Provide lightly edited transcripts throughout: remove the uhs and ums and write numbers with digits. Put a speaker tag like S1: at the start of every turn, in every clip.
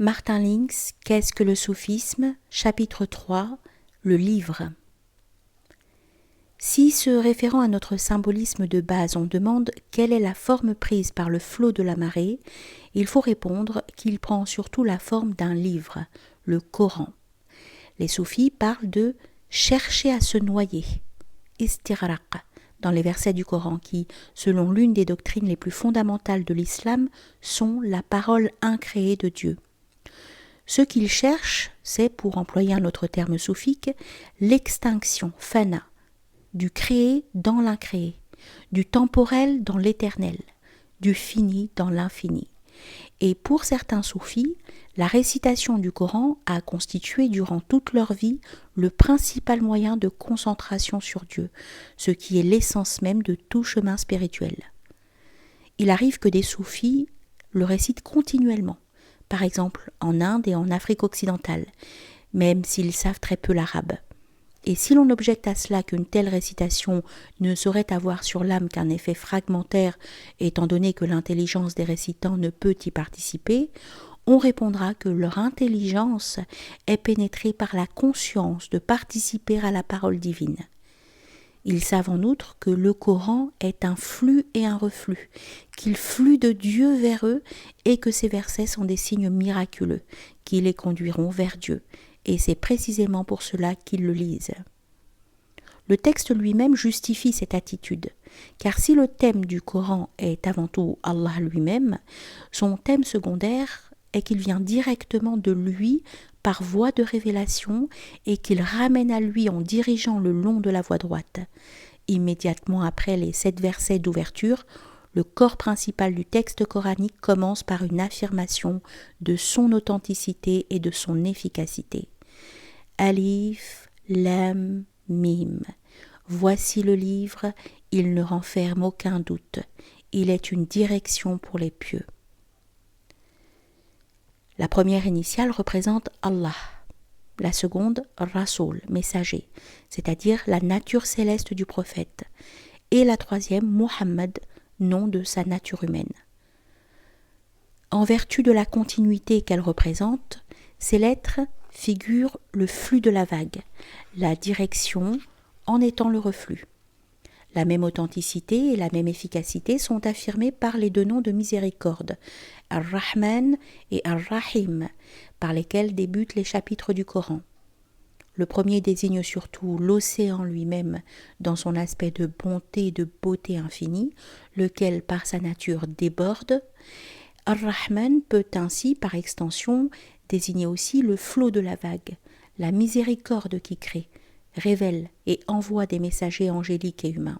S1: Martin Links, Qu'est-ce que le soufisme ? Chapitre 3, le livre. Si, se référant à notre symbolisme de base, on demande quelle est la forme prise par le flot de la marée, il faut répondre qu'il prend surtout la forme d'un livre, le Coran. Les soufis parlent de « chercher à se noyer », istighraq, dans les versets du Coran qui, selon l'une des doctrines les plus fondamentales de l'islam, sont la parole incréée de Dieu. Ce qu'ils cherchent, c'est, pour employer un autre terme soufique, l'extinction, fana, du créé dans l'incréé, du temporel dans l'éternel, du fini dans l'infini. Et pour certains soufis, la récitation du Coran a constitué durant toute leur vie le principal moyen de concentration sur Dieu, ce qui est l'essence même de tout chemin spirituel. Il arrive que des soufis le récitent continuellement, par exemple en Inde et en Afrique occidentale, même s'ils savent très peu l'arabe. Et si l'on objecte à cela qu'une telle récitation ne saurait avoir sur l'âme qu'un effet fragmentaire, étant donné que l'intelligence des récitants ne peut y participer, on répondra que leur intelligence est pénétrée par la conscience de participer à la parole divine. Ils savent en outre que le Coran est un flux et un reflux, qu'il flue de Dieu vers eux et que ces versets sont des signes miraculeux qui les conduiront vers Dieu, et c'est précisément pour cela qu'ils le lisent. Le texte lui-même justifie cette attitude, car si le thème du Coran est avant tout Allah lui-même, son thème secondaire est qu'il vient directement de lui par voie de révélation et qu'il ramène à lui en dirigeant le long de la voie droite. Immédiatement après les 7 versets d'ouverture, le corps principal du texte coranique commence par une affirmation de son authenticité et de son efficacité. Alif, Lam, Mim. Voici le livre, il ne renferme aucun doute. Il est une direction pour les pieux. La première initiale représente Allah, la seconde Rasoul, messager, c'est-à-dire la nature céleste du prophète, et la troisième Muhammad, nom de sa nature humaine. En vertu de la continuité qu'elle représente, ces lettres figurent le flux de la vague, la direction en étant le reflux. La même authenticité et la même efficacité sont affirmées par les 2 noms de miséricorde, Ar-Rahman et Ar-Rahim, par lesquels débutent les chapitres du Coran. Le premier désigne surtout l'océan lui-même dans son aspect de bonté et de beauté infinie, lequel par sa nature déborde. Ar-Rahman peut ainsi, par extension, désigner aussi le flot de la vague, la miséricorde qui crée, révèle et envoie des messagers angéliques et humains.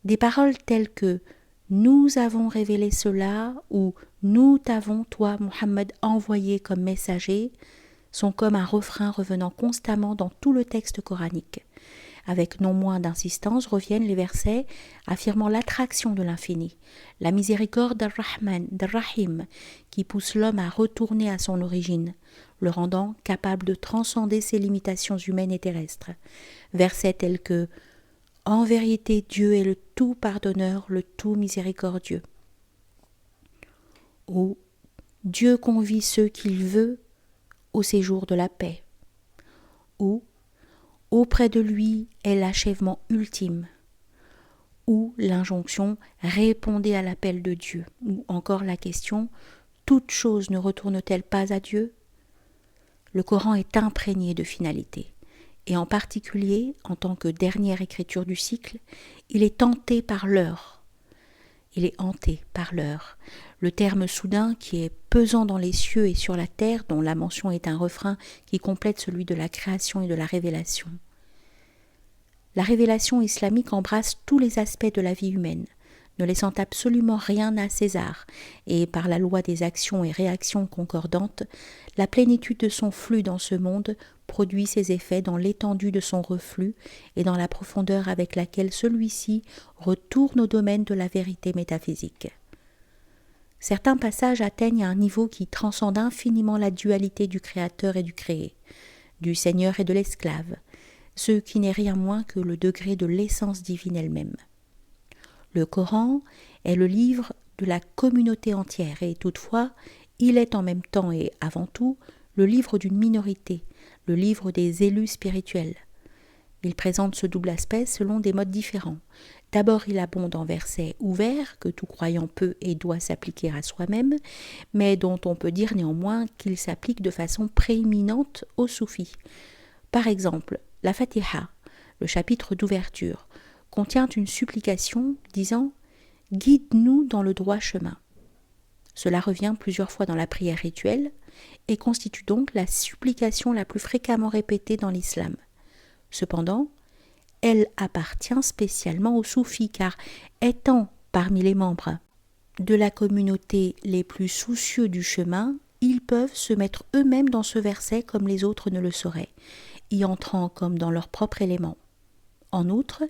S1: Des paroles telles que « Nous avons révélé cela » ou « Nous t'avons, toi, Muhammad, envoyé comme messager » sont comme un refrain revenant constamment dans tout le texte coranique. Avec non moins d'insistance reviennent les versets affirmant l'attraction de l'infini, la miséricorde d'Ar-Rahman, d'Ar-Rahim, qui pousse l'homme à retourner à son origine, le rendant capable de transcender ses limitations humaines et terrestres. Versets tels que « En vérité, Dieu est le tout pardonneur, le tout miséricordieux » ou « Dieu convie ceux qu'il veut au séjour de la paix » ou « Auprès de lui est l'achèvement ultime » ou l'injonction « Répondez à l'appel de Dieu » ou encore la question « Toute chose ne retourne-t-elle pas à Dieu ?» Le Coran est imprégné de finalité. Et en particulier, en tant que dernière écriture du cycle, il est hanté par l'heure. Le terme soudain qui est pesant dans les cieux et sur la terre, dont la mention est un refrain qui complète celui de la création et de la révélation. La révélation islamique embrasse tous les aspects de la vie humaine, ne laissant absolument rien à César, et par la loi des actions et réactions concordantes, la plénitude de son flux dans ce monde produit ses effets dans l'étendue de son reflux et dans la profondeur avec laquelle celui-ci retourne au domaine de la vérité métaphysique. Certains passages atteignent un niveau qui transcende infiniment la dualité du créateur et du créé, du Seigneur et de l'esclave, ce qui n'est rien moins que le degré de l'essence divine elle-même. Le Coran est le livre de la communauté entière et toutefois, Il est en même temps et avant tout le livre d'une minorité, le livre des élus spirituels. Il présente ce double aspect selon des modes différents. D'abord, il abonde en versets ouverts, que tout croyant peut et doit s'appliquer à soi-même, mais dont on peut dire néanmoins qu'ils s'appliquent de façon prééminente aux soufis. Par exemple, la Fatiha, le chapitre d'ouverture, contient une supplication disant « Guide-nous dans le droit chemin ». Cela revient plusieurs fois dans la prière rituelle et constitue donc la supplication la plus fréquemment répétée dans l'islam. Cependant, elle appartient spécialement aux soufis car, étant parmi les membres de la communauté les plus soucieux du chemin, ils peuvent se mettre eux-mêmes dans ce verset comme les autres ne le sauraient, y entrant comme dans leur propre élément. En outre,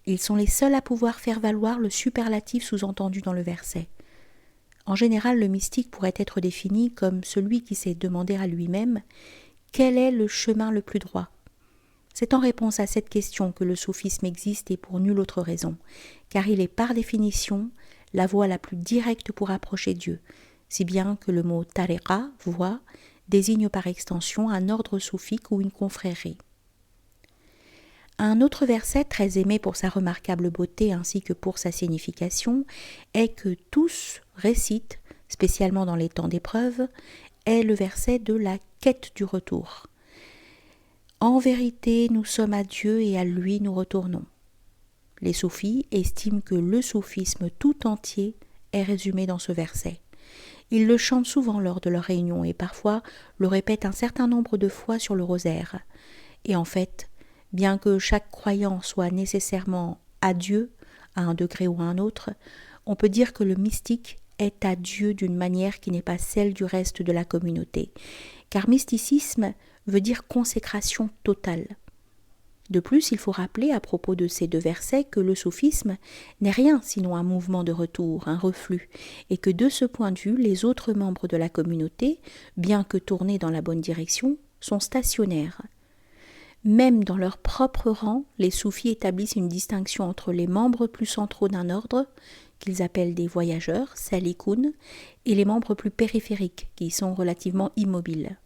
S1: ils sont les seuls à pouvoir faire valoir le superlatif sous-entendu dans le verset. En général, le mystique pourrait être défini comme celui qui s'est demandé à lui-même « Quel est le chemin le plus droit ?» C'est en réponse à cette question que le soufisme existe et pour nulle autre raison, car il est par définition la voie la plus directe pour approcher Dieu, si bien que le mot tariqa, voie, désigne par extension un ordre soufique ou une confrérie. Un autre verset très aimé pour sa remarquable beauté ainsi que pour sa signification est que tous récitent, spécialement dans les temps d'épreuve, est le verset de la quête du retour. En vérité, nous sommes à Dieu et à lui nous retournons. Les soufis estiment que le soufisme tout entier est résumé dans ce verset. Ils le chantent souvent lors de leurs réunions et parfois le répètent un certain nombre de fois sur le rosaire. Et en fait, bien que chaque croyant soit nécessairement à Dieu, à un degré ou à un autre, on peut dire que le mystique est à Dieu d'une manière qui n'est pas celle du reste de la communauté, car mysticisme veut dire consécration totale. De plus, il faut rappeler à propos de ces deux versets que le soufisme n'est rien sinon un mouvement de retour, un reflux, et que de ce point de vue, les autres membres de la communauté, bien que tournés dans la bonne direction, sont stationnaires. Même dans leur propre rang, les soufis établissent une distinction entre les membres plus centraux d'un ordre, qu'ils appellent des voyageurs, salikoun, et les membres plus périphériques, qui sont relativement immobiles.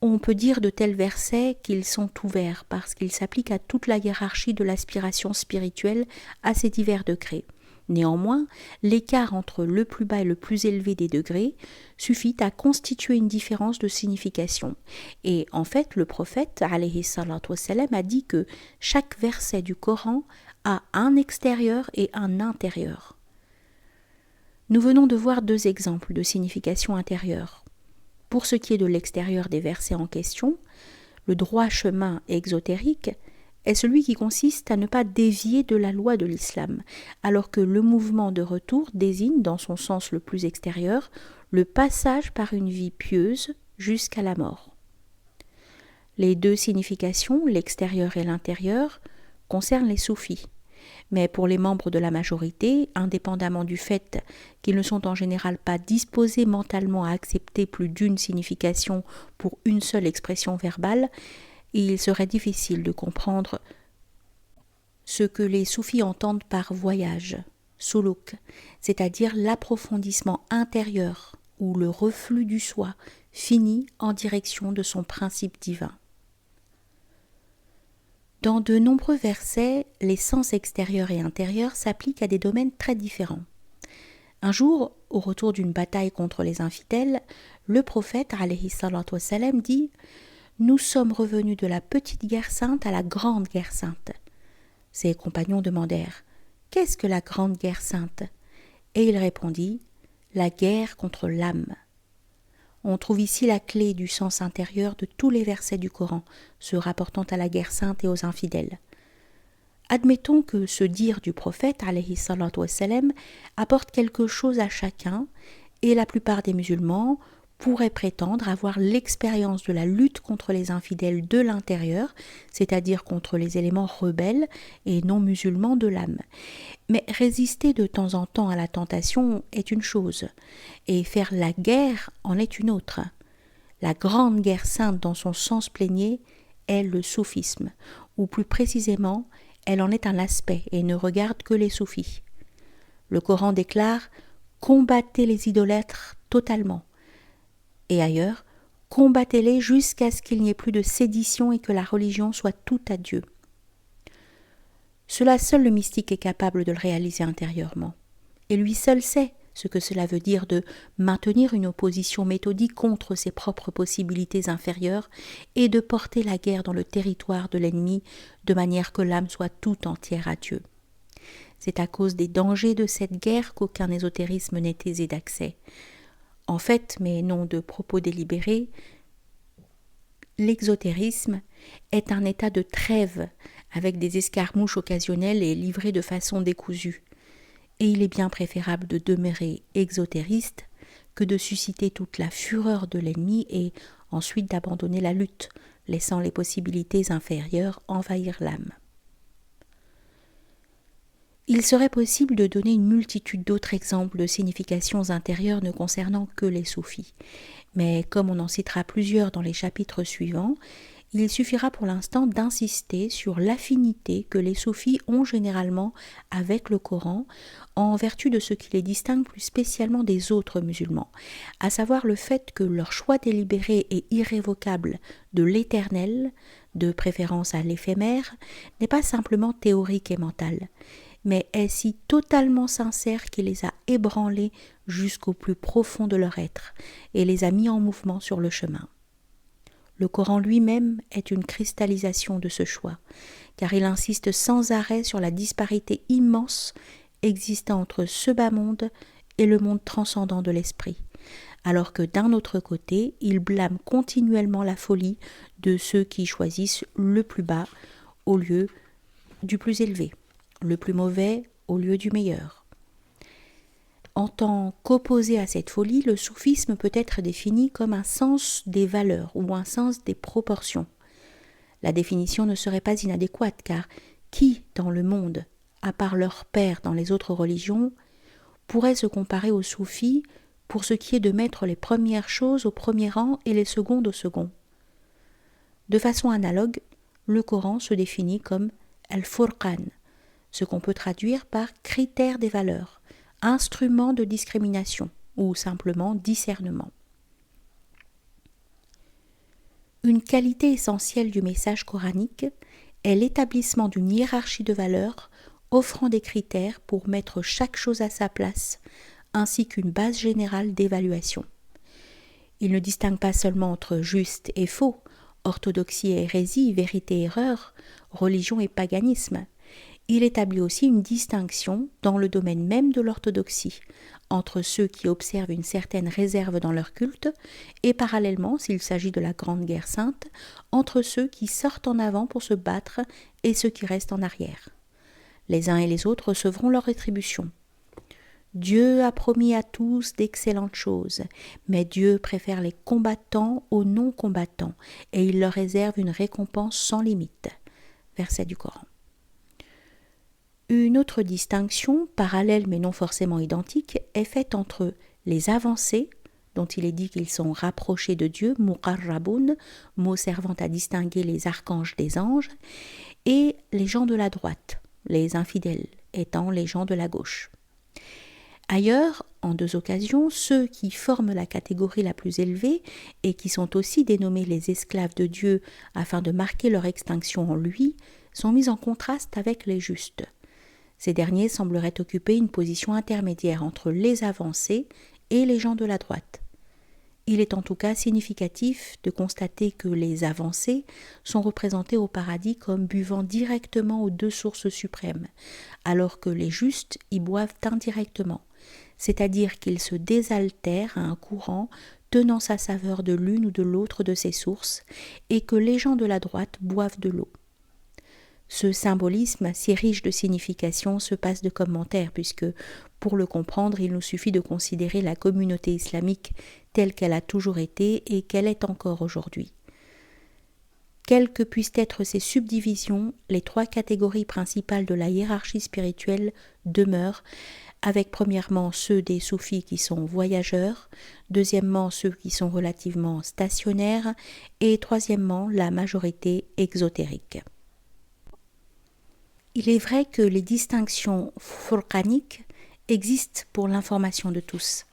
S1: On peut dire de tels versets qu'ils sont ouverts parce qu'ils s'appliquent à toute la hiérarchie de l'aspiration spirituelle à ces divers degrés. Néanmoins, l'écart entre le plus bas et le plus élevé des degrés suffit à constituer une différence de signification. Et en fait, le prophète, alayhi salatu wassalam, a dit que chaque verset du Coran a un extérieur et un intérieur. Nous venons de voir deux exemples de signification intérieure. Pour ce qui est de l'extérieur des versets en question, le droit chemin exotérique est celui qui consiste à ne pas dévier de la loi de l'islam, alors que le mouvement de retour désigne, dans son sens le plus extérieur, le passage par une vie pieuse jusqu'à la mort. Les deux significations, l'extérieur et l'intérieur, concernent les soufis. Mais pour les membres de la majorité, indépendamment du fait qu'ils ne sont en général pas disposés mentalement à accepter plus d'une signification pour une seule expression verbale, il serait difficile de comprendre ce que les soufis entendent par voyage, suluk, c'est-à-dire l'approfondissement intérieur ou le reflux du soi fini en direction de son principe divin. Dans de nombreux versets, les sens extérieurs et intérieurs s'appliquent à des domaines très différents. Un jour, au retour d'une bataille contre les infidèles, le prophète, alayhi salatu wassalam, dit « Nous sommes revenus de la petite guerre sainte à la grande guerre sainte. » Ses compagnons demandèrent « Qu'est-ce que la grande guerre sainte ?» Et il répondit « La guerre contre l'âme. » On trouve ici la clé du sens intérieur de tous les versets du Coran, se rapportant à la guerre sainte et aux infidèles. Admettons que ce dire du prophète, alayhi salatu wassalam, apporte quelque chose à chacun, et la plupart des musulmans pourraient prétendre avoir l'expérience de la lutte contre les infidèles de l'intérieur, c'est-à-dire contre les éléments rebelles et non musulmans de l'âme. Mais résister de temps en temps à la tentation est une chose, et faire la guerre en est une autre. La grande guerre sainte dans son sens plénier est le soufisme, ou plus précisément, elle en est un aspect et ne regarde que les soufis. Le Coran déclare « Combattez les idolâtres totalement. Et ailleurs, combattez-les jusqu'à ce qu'il n'y ait plus de sédition et que la religion soit tout à Dieu. Cela seul le mystique est capable de le réaliser intérieurement. Et lui seul sait ce que cela veut dire de maintenir une opposition méthodique contre ses propres possibilités inférieures et de porter la guerre dans le territoire de l'ennemi de manière que l'âme soit tout entière à Dieu. C'est à cause des dangers de cette guerre qu'aucun ésotérisme n'est aisé d'accès. En fait, mais non de propos délibérés, l'exotérisme est un état de trêve avec des escarmouches occasionnelles et livrées de façon décousue. Et il est bien préférable de demeurer exotériste que de susciter toute la fureur de l'ennemi et ensuite d'abandonner la lutte, laissant les possibilités inférieures envahir l'âme. Il serait possible de donner une multitude d'autres exemples de significations intérieures ne concernant que les soufis. Mais comme on en citera plusieurs dans les chapitres suivants, il suffira pour l'instant d'insister sur l'affinité que les soufis ont généralement avec le Coran, en vertu de ce qui les distingue plus spécialement des autres musulmans, à savoir le fait que leur choix délibéré et irrévocable de l'éternel, de préférence à l'éphémère, n'est pas simplement théorique et mental, mais est si totalement sincère qu'il les a ébranlés jusqu'au plus profond de leur être et les a mis en mouvement sur le chemin. Le Coran lui-même est une cristallisation de ce choix, car il insiste sans arrêt sur la disparité immense existant entre ce bas monde et le monde transcendant de l'esprit, alors que d'un autre côté, il blâme continuellement la folie de ceux qui choisissent le plus bas au lieu du plus élevé, le plus mauvais au lieu du meilleur. En tant qu'opposé à cette folie, le soufisme peut être défini comme un sens des valeurs ou un sens des proportions. La définition ne serait pas inadéquate, car qui dans le monde, à part leur père dans les autres religions, pourrait se comparer aux soufis pour ce qui est de mettre les premières choses au premier rang et les secondes au second? De façon analogue, le Coran se définit comme al-Furqan, ce qu'on peut traduire par critère des valeurs, instrument de discrimination ou simplement discernement. Une qualité essentielle du message coranique est l'établissement d'une hiérarchie de valeurs offrant des critères pour mettre chaque chose à sa place, ainsi qu'une base générale d'évaluation. Il ne distingue pas seulement entre juste et faux, orthodoxie et hérésie, vérité et erreur, religion et paganisme. Il établit aussi une distinction dans le domaine même de l'orthodoxie, entre ceux qui observent une certaine réserve dans leur culte et parallèlement, s'il s'agit de la Grande Guerre sainte, entre ceux qui sortent en avant pour se battre et ceux qui restent en arrière. Les uns et les autres recevront leur rétribution. Dieu a promis à tous d'excellentes choses, mais Dieu préfère les combattants aux non-combattants et il leur réserve une récompense sans limite. Verset du Coran. Une autre distinction, parallèle mais non forcément identique, est faite entre les avancés, dont il est dit qu'ils sont rapprochés de Dieu, muqarraboun, mot servant à distinguer les archanges des anges, et les gens de la droite, les infidèles étant les gens de la gauche. Ailleurs, en deux occasions, ceux qui forment la catégorie la plus élevée et qui sont aussi dénommés les esclaves de Dieu afin de marquer leur extinction en lui, sont mis en contraste avec les justes. Ces derniers sembleraient occuper une position intermédiaire entre les avancés et les gens de la droite. Il est en tout cas significatif de constater que les avancés sont représentés au paradis comme buvant directement aux deux sources suprêmes, alors que les justes y boivent indirectement, c'est-à-dire qu'ils se désaltèrent à un courant tenant sa saveur de l'une ou de l'autre de ces sources, et que les gens de la droite boivent de l'eau. Ce symbolisme, si riche de signification, se passe de commentaires, puisque, pour le comprendre, il nous suffit de considérer la communauté islamique telle qu'elle a toujours été et qu'elle est encore aujourd'hui. Quelles que puissent être ces subdivisions, les trois catégories principales de la hiérarchie spirituelle demeurent, avec premièrement ceux des soufis qui sont voyageurs, deuxièmement ceux qui sont relativement stationnaires, et troisièmement la majorité exotérique. Il est vrai que les distinctions furqaniques existent pour l'information de tous,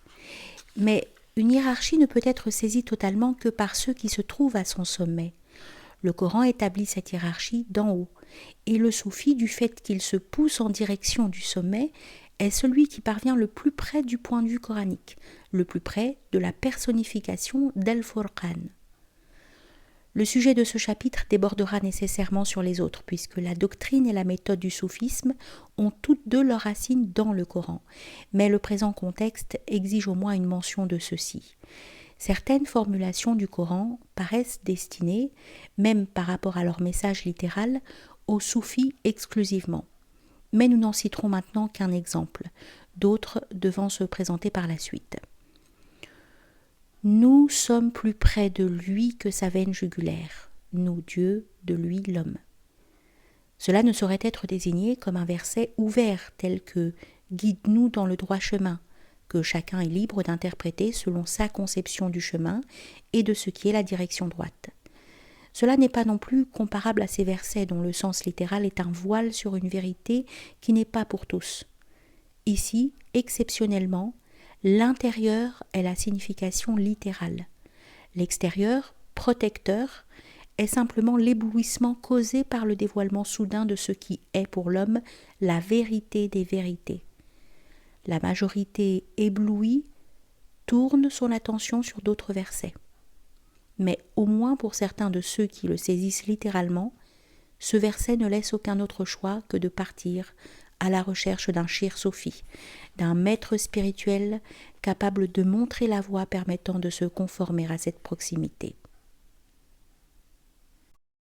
S1: mais Une hiérarchie ne peut être saisie totalement que par ceux qui se trouvent à son sommet. Le Coran établit cette hiérarchie d'en haut, et le soufi, du fait qu'il se pousse en direction du sommet, est celui qui parvient le plus près du point de vue coranique, le plus près de la personnification d'Al-Furqan. Le sujet de ce chapitre débordera nécessairement sur les autres, puisque la doctrine et la méthode du soufisme ont toutes deux leurs racines dans le Coran, mais le présent contexte exige au moins une mention de ceci. Certaines formulations du Coran paraissent destinées, même par rapport à leur message littéral, aux soufis exclusivement. Mais nous n'en citerons maintenant qu'un exemple, d'autres devant se présenter par la suite. Nous sommes plus près de lui que sa veine jugulaire, nous Dieu, de lui l'homme. Cela ne saurait être désigné comme un verset ouvert tel que « Guide-nous dans le droit chemin », que chacun est libre d'interpréter selon sa conception du chemin et de ce qui est la direction droite. Cela n'est pas non plus comparable à ces versets dont le sens littéral est un voile sur une vérité qui n'est pas pour tous. Ici, exceptionnellement, l'intérieur est la signification littérale. L'extérieur, protecteur, est simplement l'éblouissement causé par le dévoilement soudain de ce qui est pour l'homme la vérité des vérités. La majorité éblouie tourne son attention sur d'autres versets. Mais au moins pour certains de ceux qui le saisissent littéralement, ce verset ne laisse aucun autre choix que de partir à la recherche d'un shir soufi, d'un maître spirituel capable de montrer la voie permettant de se conformer à cette proximité.